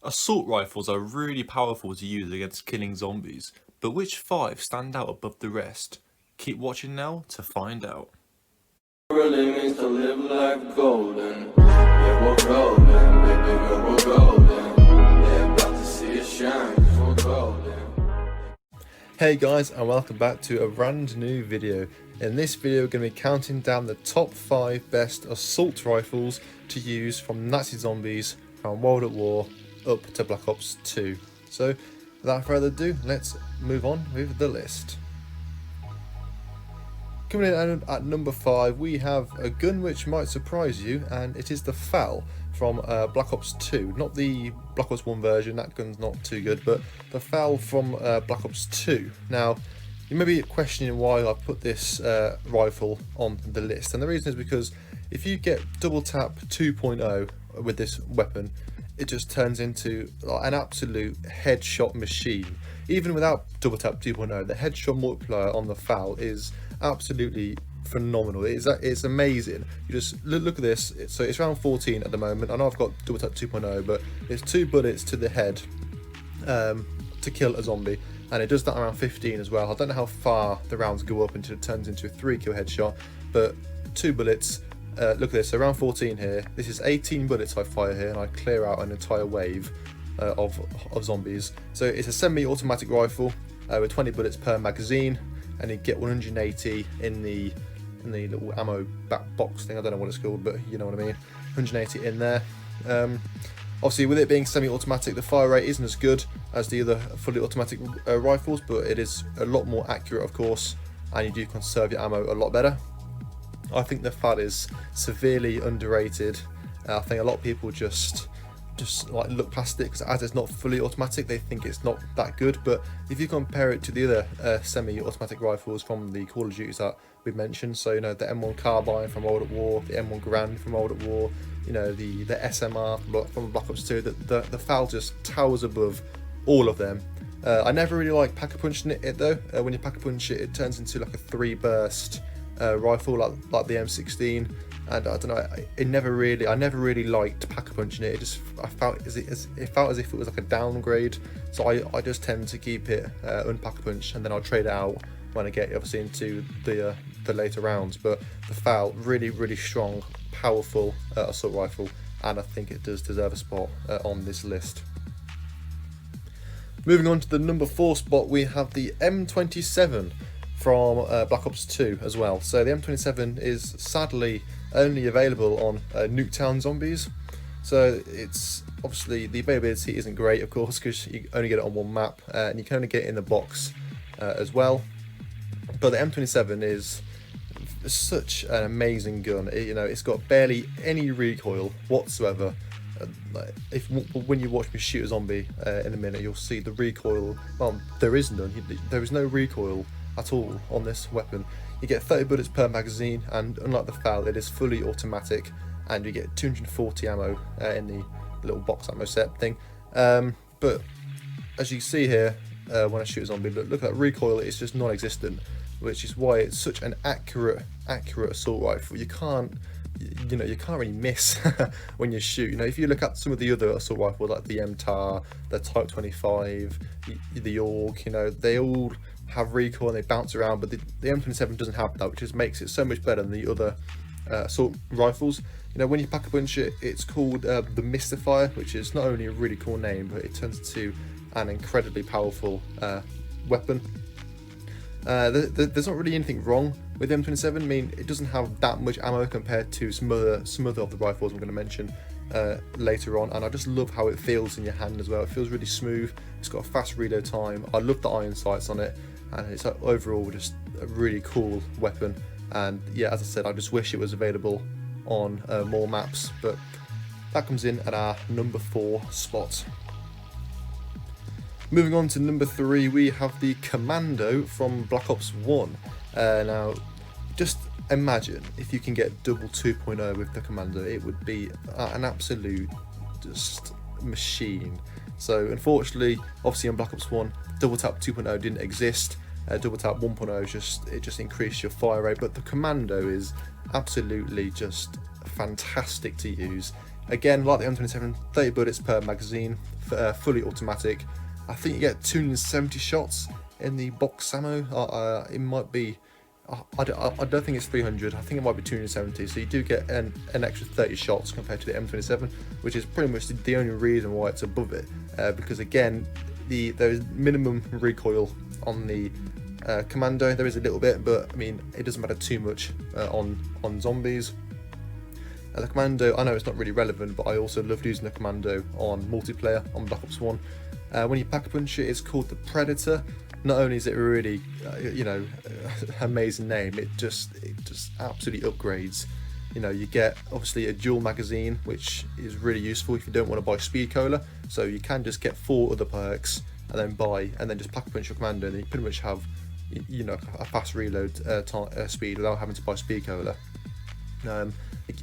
Assault rifles are really powerful to use against killing zombies, but which 5 stand out above the rest? Keep watching now to find out. Really means to live life golden. Yeah, we're golden, baby girl, we're golden. Yeah, about to see it shine, 'cause we're golden. Hey guys, and welcome back to a brand new video. In this video we're going to be counting down the top 5 best assault rifles to use from Nazi zombies from World at War up to Black Ops 2. So without further ado, let's move on with the list. Coming in at number 5, we have a gun which might surprise you, and it is the FAL from Black Ops 2. Not the Black Ops 1 version, that gun's not too good, but the FAL from Black Ops 2. Now, you may be questioning why I put this rifle on the list, and the reason is because if you get double tap 2.0 with this weapon, it just turns into an absolute headshot machine. Even without double tap 2.0, the headshot multiplier on the FAL is absolutely phenomenal. It's amazing. You just look at this. So it's round 14 at the moment. I know I've got double tap 2.0, but it's 2 bullets to the head to kill a zombie, and it does that around 15 as well. I don't know how far the rounds go up until it turns into a 3-kill headshot, but 2 bullets. Look at this, so round 14 here, this is 18 bullets I fire here, and I clear out an entire wave of zombies. So it's a semi-automatic rifle with 20 bullets per magazine, and you get 180 in the little ammo back box thing. I don't know what it's called, but you know what I mean. 180 in there. Obviously, with it being semi-automatic, the fire rate isn't as good as the other fully automatic rifles, but it is a lot more accurate, of course, and you do conserve your ammo a lot better. I think the FAL is severely underrated. I think a lot of people just like look past it because as it's not fully automatic, they think it's not that good. But if you compare it to the other semi-automatic rifles from the Call of Duties that we mentioned, so you know the M1 Carbine from World at War, the M1 Garand from World at War, you know the SMR from Black Ops 2, the FAL just towers above all of them. I never really like pack a punching it though. When you pack a punch it, it turns into like a 3-burst rifle like the M16, and I don't know. I never really liked pack a punching it. I felt as if it was like a downgrade. So I just tend to keep it unpack a punch, and then I'll trade it out when I get obviously into the later rounds. But the FAL, really strong, powerful assault rifle, and I think it does deserve a spot on this list. Moving on to the number 4 spot, we have the M27 from Black Ops 2 as well. So the M27 is sadly only available on Nuketown zombies. So it's obviously the availability isn't great, of course, because you only get it on one map, and you can only get it in the box as well. But the M27 is such an amazing gun. It's got barely any recoil whatsoever. When you watch me shoot a zombie in a minute, you'll see the recoil. Well, there is none. There is no recoil at all on this weapon. You get 30 bullets per magazine, and unlike the FAL, it is fully automatic, and you get 240 ammo in the little box ammo set thing. But as you can see here, when I shoot a zombie, look at that recoil. It's just non-existent, which is why it's such an accurate assault rifle. You can't really miss when you shoot. If you look at some of the other assault rifles like the MTAR, the Type 25, the AUG, they all have recoil and they bounce around, but the M27 doesn't have that, which just makes it so much better than the other assault rifles. When you pack a punch it, it's called the Mystifier, which is not only a really cool name, but it turns into an incredibly powerful weapon. There's not really anything wrong with the M27. I mean, it doesn't have that much ammo compared to some other of the rifles I'm going to mention later on, and I just love how it feels in your hand as well. It feels really smooth. It's got a fast reload time. I love the iron sights on it, and it's overall just a really cool weapon. And yeah, as I said, I just wish it was available on more maps, but that comes in at our number 4 spot. Moving on to number 3, we have the Commando from Black Ops 1. Now, just imagine if you can get double 2.0 with the Commando, it would be an absolute just machine. So unfortunately, obviously on Black Ops 1, double tap 2.0 didn't exist. Double tap 1.0 just increased your fire rate, but the Commando is absolutely just fantastic to use. Again, like the M27, 30 bullets per magazine, fully automatic. I think you get 270 shots in the box ammo. It might be, I don't think it's 300, I think it might be 270, so you do get an extra 30 shots compared to the M27, which is pretty much the only reason why it's above it, because again, there is minimum recoil on the Commando. There is a little bit, but I mean, it doesn't matter too much on zombies. The Commando, I know it's not really relevant, but I also loved using the Commando on multiplayer on Black Ops 1. When you pack a punch it, it's called the Predator. Not only is it a really, amazing name, it just absolutely upgrades. You know, you get obviously a dual magazine, which is really useful if you don't want to buy speed cola. So you can just get 4 other perks and then just pack a punch your Commando, and then you pretty much have, a fast reload speed without having to buy speed cola.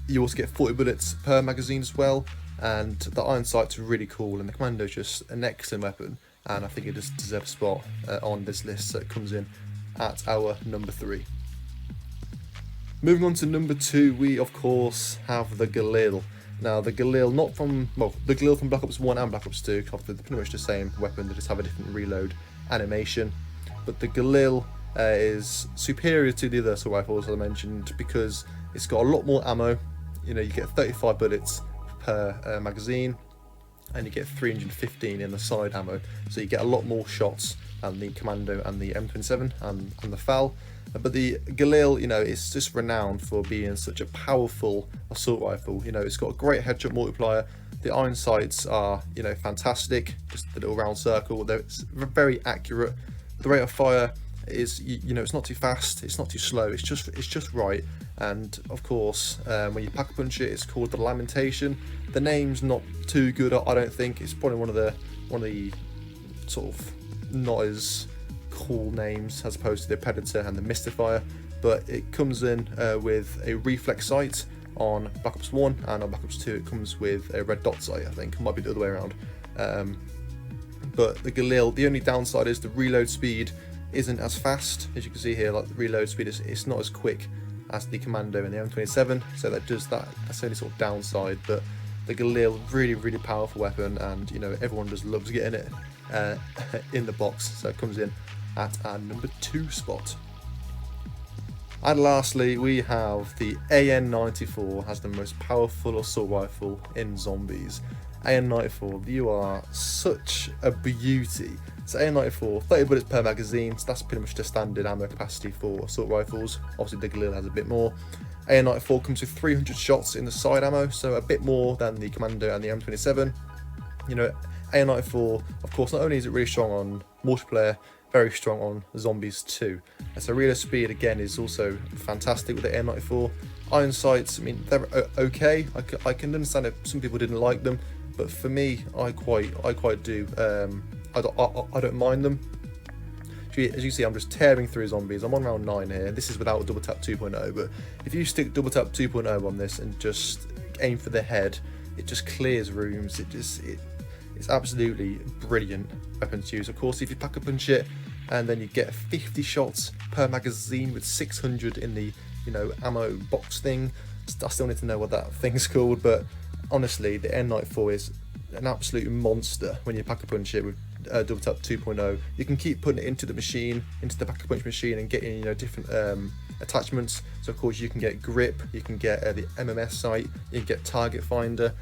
You also get 40 bullets per magazine as well, and the iron sights are really cool, and the Commando is just an excellent weapon, and I think it just deserves a spot on this list, so it comes in at our number 3. Moving on to number 2, we of course have the Galil. Now the Galil, the Galil from Black Ops 1 and Black Ops 2, they're pretty much the same weapon, they just have a different reload animation, but the Galil is superior to the other assault rifles I mentioned because it's got a lot more ammo. You get 35 bullets per magazine, and you get 315 in the side ammo, so you get a lot more shots than the Commando and the M27 and the FAL. But the Galil, it's just renowned for being such a powerful assault rifle. It's got a great headshot multiplier. The iron sights are, fantastic. Just the little round circle. It's very accurate. The rate of fire is, it's not too fast, it's not too slow. It's just right. And of course, when you pack a punch it, it's called the Lamentation. The name's not too good, I don't think. It's probably one of the sort of not as cool names as opposed to the Predator and the Mystifier, but it comes in with a reflex sight on Black Ops 1, and on Black Ops 2 it comes with a red dot sight. I think it might be the other way around. But the Galil, the only downside is the reload speed isn't as fast. As you can see here, like the reload speed it's not as quick as the Commando and the M27, so that's the only sort of downside. But the Galil, really, really powerful weapon, and everyone just loves getting it in the box, so it comes in at our number 2 spot. And lastly, we have the AN-94 as the most powerful assault rifle in zombies. AN-94, you are such a beauty. So AN-94, 30 bullets per magazine, so that's pretty much the standard ammo capacity for assault rifles. Obviously the Galil has a bit more. AN-94 comes with 300 shots in the side ammo, so a bit more than the Commando and the M27. AN-94, of course, not only is it really strong on multiplayer, very strong on zombies too. And so reload speed again is also fantastic with the AN-94. Iron sights, I mean, they're okay. I can understand if some people didn't like them, but for me, I quite do. I don't mind them. As you see, I'm just tearing through zombies. I'm on round 9 here. This is without double tap 2.0, but if you stick double tap 2.0 on this and just aim for the head, it just clears rooms. It's absolutely brilliant weapon to use. Of course, if you pack a punch it and then you get 50 shots per magazine with 600 in the ammo box thing. I still need to know what that thing's called, but honestly, the N94 is an absolute monster when you pack a punch it with double tap 2.0. You can keep putting it into the machine, into the pack a punch machine, and getting different attachments. So of course you can get grip, you can get the MMS sight, you can get target finder,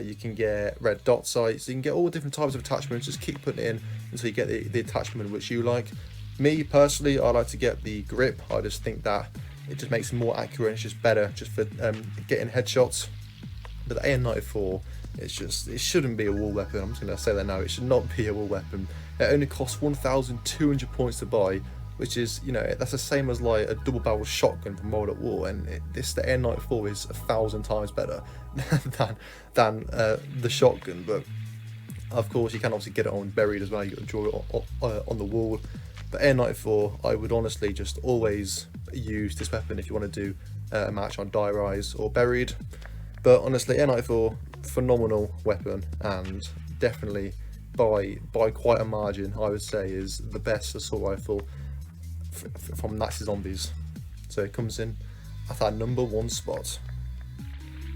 you can get red dot sights, you can get all different types of attachments. Just keep putting it in until you get the attachment which you like. Me personally, I like to get the grip. I just think that it just makes it more accurate. It's just better just for getting headshots. But the AN-94, it shouldn't be a wall weapon. I'm just going to say that now. It should not be a wall weapon. It only costs 1,200 points to buy, which is, that's the same as like a double-barrel shotgun from World at War, and the AN-94 is 1,000 times better than the shotgun. But of course, you can obviously get it on buried as well. You got to draw it on the wall. But AN-94, I would honestly just always use this weapon if you want to do a match on Die Rise or buried. But honestly, AN-94, phenomenal weapon, and definitely by quite a margin, I would say, is the best assault rifle from Nazi Zombies. So it comes in at our number 1 spot.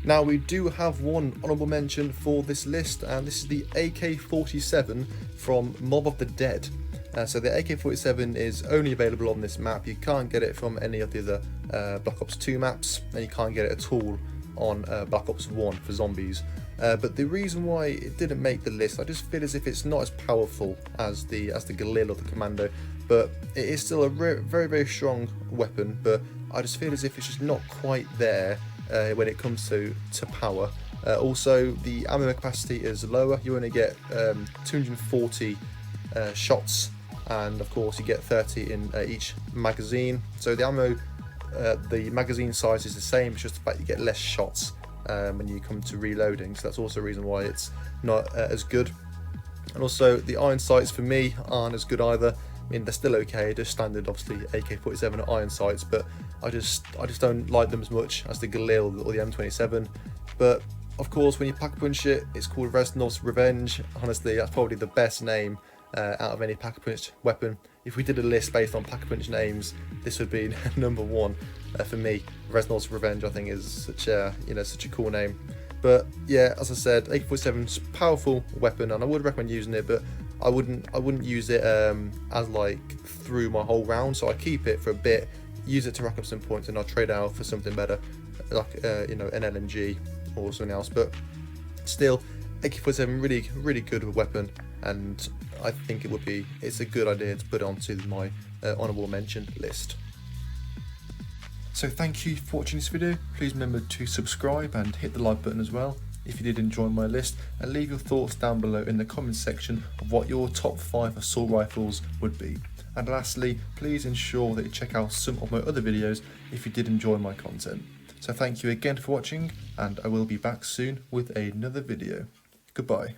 Now we do have one honourable mention for this list, and this is the AK-47 from Mob of the Dead. So the AK-47 is only available on this map. You can't get it from any of the other Black Ops 2 maps, and you can't get it at all on Black Ops 1 for zombies. But the reason why it didn't make the list, I just feel as if it's not as powerful as the Galil or the Commando, but it is still a very strong weapon. But I just feel as if it's just not quite there when it comes to power. Also, the ammo capacity is lower. You only get 240 shots, and of course you get 30 in each magazine. So the ammo, the magazine size is the same, it's just the fact you get less shots when you come to reloading, so that's also a reason why it's not as good. And also the iron sights for me aren't as good either. I mean, they're still okay, just standard obviously AK-47 iron sights, but I just don't like them as much as the Galil or the M27. But of course, when you pack-a-punch it, it's called Reznov's Revenge. Honestly, that's probably the best name out of any pack-a-punch weapon. If we did a list based on pack-a-punch names, this would be number one for me. Reznov's Revenge, I think, is such a such a cool name. But yeah, as I said, AK-47's a powerful weapon, and I would recommend using it, but I wouldn't use it as like through my whole round. So I keep it for a bit, use it to rack up some points, and I'll trade out for something better, like an LMG or something else. But still, AK-47 really good weapon, and I think it's a good idea to put it onto my honourable mention list. So thank you for watching this video. Please remember to subscribe and hit the like button as well if you did enjoy my list, and leave your thoughts down below in the comments section of what your top 5 assault rifles would be. And lastly, please ensure that you check out some of my other videos if you did enjoy my content. So thank you again for watching, and I will be back soon with another video. Goodbye.